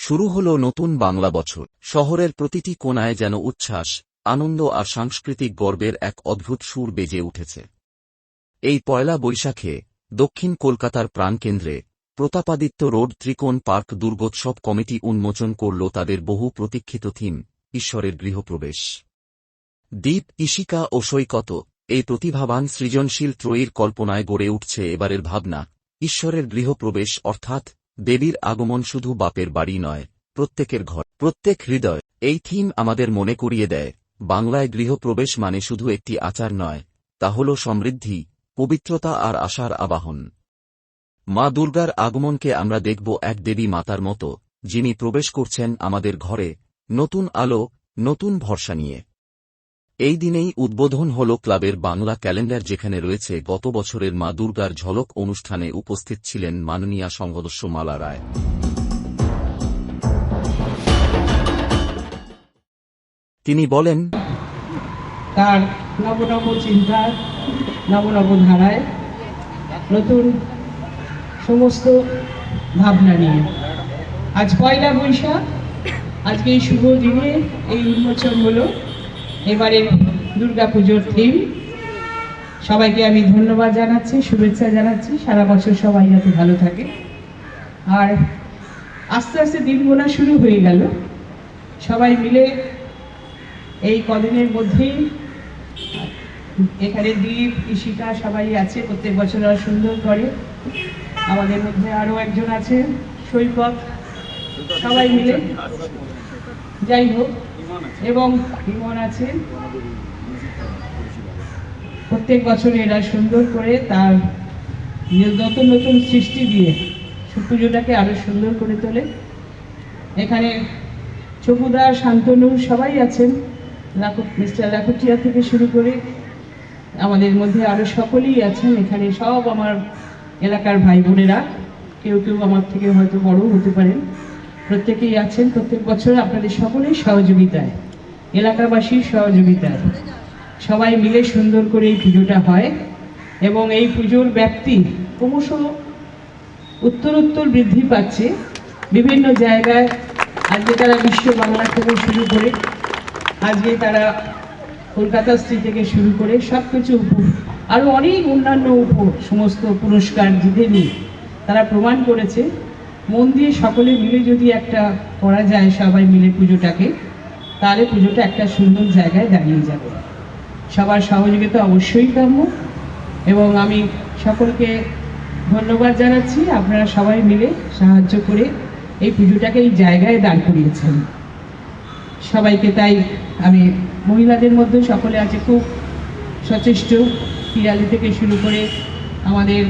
শুরু হলো নতুন বাংলা বছর। শহরের প্রতিটি কোণায় যেন উচ্ছ্বাস, আনন্দ আর সাংস্কৃতিক গর্বের এক অদ্ভুত সুর বেজে উঠেছে। এই পয়লা বৈশাখে দক্ষিণ কলকাতার প্রাণকেন্দ্রে প্রতাপাদিত্য রোড ত্রিকোণ পার্ক দুর্গোৎসব কমিটি উন্মোচন করল তাদের বহু প্রতীক্ষিত থিম, ঈশ্বরের গৃহপ্রবেশ। দীপ, ঈশিকা ও সৈকত, এই প্রতিভাবান সৃজনশীল ত্রয়ীর কল্পনায় গড়ে উঠছে এবারের ভাবনা, ঈশ্বরের গৃহপ্রবেশ অর্থাৎ দেবীর আগমন শুধু বাপের বাড়ি নয়, প্রত্যেকের ঘর, প্রত্যেক হৃদয়। এই থিম আমাদের মনে করিয়ে দেয়, বাংলায় গৃহপ্রবেশ মানে শুধু একটি আচার নয়, তা হল সমৃদ্ধি, পবিত্রতা আর আশার আবাহন। মা দুর্গার আগমনকে আমরা দেখব এক দেবী মাতার মতো, যিনি প্রবেশ করছেন আমাদের ঘরে, নতুন আলো, নতুন ভরসা নিয়ে। এই দিনেই উদ্বোধন হল ক্লাবের বাংলা ক্যালেন্ডার, যেখানে রয়েছে গত বছরের মা দুর্গার ঝলক। অনুষ্ঠানে উপস্থিত ছিলেন মাননীয়া সদস্য মালা রায়। তিনি বলেন, তার নবনব চিন্তার, নবনব ধারায়, নতুন সমস্ত ভাবনা নিয়ে আজ পয়লা বৈশাখ, আজকে এই শুভ দিনে এই উন্মোচন হলো এবারে দুর্গাপুজোর থিম। সবাইকে আমি ধন্যবাদ জানাচ্ছি, শুভেচ্ছা জানাচ্ছি। সারা বছর সবাই যাতে ভালো থাকে। আর আস্তে আস্তে দিন গোনা শুরু হয়ে গেল। সবাই মিলে এই কদিনের মধ্যেই এখানে দীপ, ঈশিকা সবাই আছে, প্রত্যেক বছর আর সুন্দর করে। আমাদের মধ্যে আরও একজন আছে সৈকত, সবাই মিলে, যাই হোক, এবং ইমন আছে। প্রত্যেক বছর এরা সুন্দর করে তার নতুন নতুন সৃষ্টি দিয়ে পুজোটাকে আরো সুন্দর করে তোলে। এখানে চকুদা, শান্তনু সবাই আছেন, মিস্টার লাখুটিয়া থেকে শুরু করে আমাদের মধ্যে আরো সকলেই আছেন। এখানে সব আমার এলাকার ভাই বোনেরা, কেউ কেউ আমার থেকে হয়তো বড় হতে পারেন, প্রত্যেকেই আছেন। প্রত্যেক বছর আপনাদের সকলেই সহযোগিতায়, এলাকাবাসীর সহযোগিতায় সবাই মিলে সুন্দর করে এই পুজোটা হয়। এবং এই পুজোর ব্যাপ্তি ক্রমশ উত্তরোত্তর বৃদ্ধি পাচ্ছে বিভিন্ন জায়গায়। আজকে তারা বিশ্ব বাংলা থেকে শুরু করে, আজকে তারা কলকাতা স্ত্রী থেকে শুরু করে সব কিছু আরও অনেক অন্যান্য সমস্ত পুরস্কার জিতে নিয়ে তারা প্রমাণ করেছে, মন দিয়ে সকলে মিলে যদি একটা করা যায় সবাই মিলে পুজোটাকে, তাহলে পুজোটা একটা সুন্দর জায়গায় দাঁড়িয়ে যাবে। সবার সহযোগিতা অবশ্যই কাম্য, এবং আমি সকলকে ধন্যবাদ জানাচ্ছি। আপনারা সবাই মিলে সাহায্য করে এই পুজোটাকে এই জায়গায় দাঁড় করিয়েছেন সবাইকে। তাই আমি মহিলাদের মধ্যে সকলে আছে খুব সচেষ্ট, পিয়ালি থেকে শুরু করে আমাদের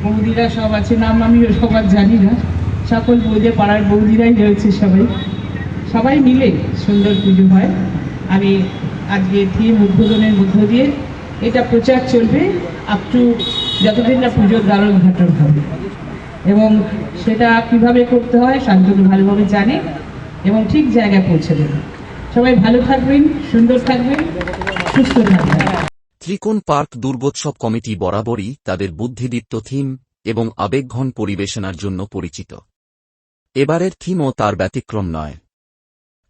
বৌদিরা সব আছে, নাম আমিও সবার জানি না, সকল বৌদি পাড়ার বৌদিরাই রয়েছে। সবাই মিলে সুন্দর পুজো হয়। আমি আজকে থিম উদ্বোধনের মধ্য দিয়ে এটা প্রচার চলবে আপ টু যতদিন না পুজোর দ্বার উদ্ঘাটন হবে, এবং সেটা কিভাবে করতে হয় শান্তনু ভালোভাবে জানে এবং ঠিক জায়গায় পৌঁছে দেবে। সবাই ভালো থাকবেন, সুন্দর থাকবেন, সুস্থ থাকবেন। ত্রিকোণ পার্ক দুর্গোৎসব কমিটি বরাবরই তাদের বুদ্ধিদীপ্ত থিম এবং আবেগঘন পরিবেশনার জন্য পরিচিত। এবারের থিমও তার ব্যতিক্রম নয়।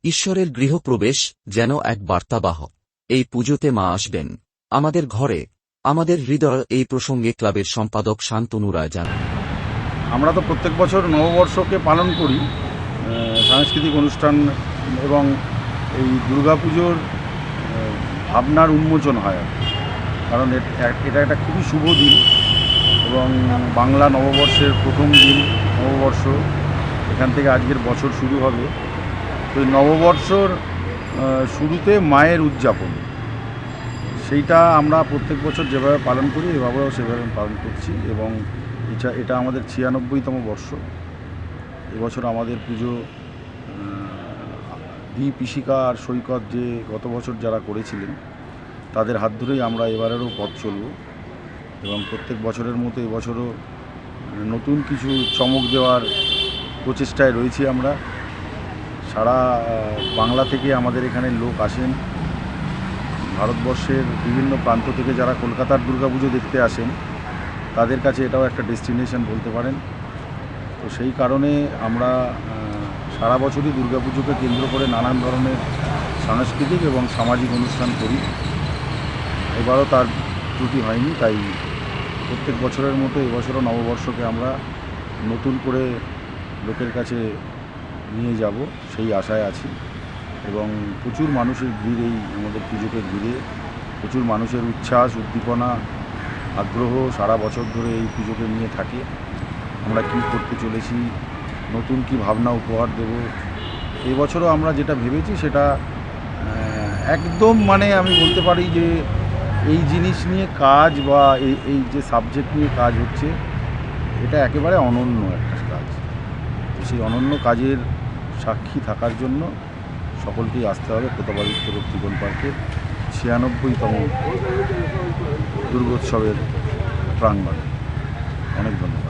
ঈশ্বরের গৃহপ্রবেশ যেন এক বার্তাবাহক। এই পুজোতে মা আসবেন আমাদের ঘরে, আমাদের হৃদয়। এই প্রসঙ্গে ক্লাবের সম্পাদক শান্তনু রায় জানান, আমরা তো প্রত্যেক বছর নববর্ষকে পালন করি সাংস্কৃতিক অনুষ্ঠান, এবং এই দুর্গাপুজোর ভাবনার উন্মোচন হয়, কারণ এটা একটা খুবই শুভ দিন এবং বাংলা নববর্ষের প্রথম দিন, নববর্ষ। এখান থেকে আজকের বছর শুরু হবে। তো এই নববর্ষর শুরুতে মায়ের উদযাপন, সেইটা আমরা প্রত্যেক বছর যেভাবে পালন করি এভাবেও সেভাবে পালন করছি, এবং এটা আমাদের 96তম বর্ষ। এবছর আমাদের পুজো দীপ, ঈশিকা আর সৈকত যে গত বছর যারা করেছিলেন তাদের হাত ধরেই আমরা এবারেরও পথ চলব, এবং প্রত্যেক বছরের মতো এবছরও নতুন কিছু চমক দেওয়ার প্রচেষ্টায় রয়েছি আমরা। সারা বাংলা থেকে আমাদের এখানে লোক আসেন, ভারতবর্ষের বিভিন্ন প্রান্ত থেকে যারা কলকাতার দুর্গাপুজো দেখতে আসেন তাদের কাছে এটাও একটা ডেস্টিনেশন বলতে পারেন। তো সেই কারণে আমরা সারা বছরই দুর্গাপুজোকে কেন্দ্র করে নানান ধরনের সাংস্কৃতিক এবং সামাজিক অনুষ্ঠান করি। এবারও তার ত্রুটি হয়নি, তাই প্রত্যেক বছরের মতো এবছরও নববর্ষকে আমরা নতুন করে লোকের কাছে নিয়ে যাব সেই আশায় আছি। এবং প্রচুর মানুষের ভিড় এই আমাদের পুজোকে ঘিরে, প্রচুর মানুষের উচ্ছ্বাস, উদ্দীপনা, আগ্রহ সারা বছর ধরে এই পুজোকে নিয়ে থাকে। আমরা কী করতে চলেছি, নতুন কি ভাবনা উপহার দেব, এবছরও আমরা যেটা ভেবেছি সেটা একদম আমি বলতে পারি যে এই জিনিস নিয়ে কাজ বা এই যে সাবজেক্ট নিয়ে কাজ হচ্ছে এটা একেবারে অনন্য একটা কাজ। তো সেই অনন্য কাজের সাক্ষী থাকার জন্য সকলকেই আসতে হবে কোতোয়ালি উত্তর ত্রিকোণ পার্কের ৯৬তম দুর্গোৎসবের প্রাঙ্গণে। অনেক ধন্যবাদ।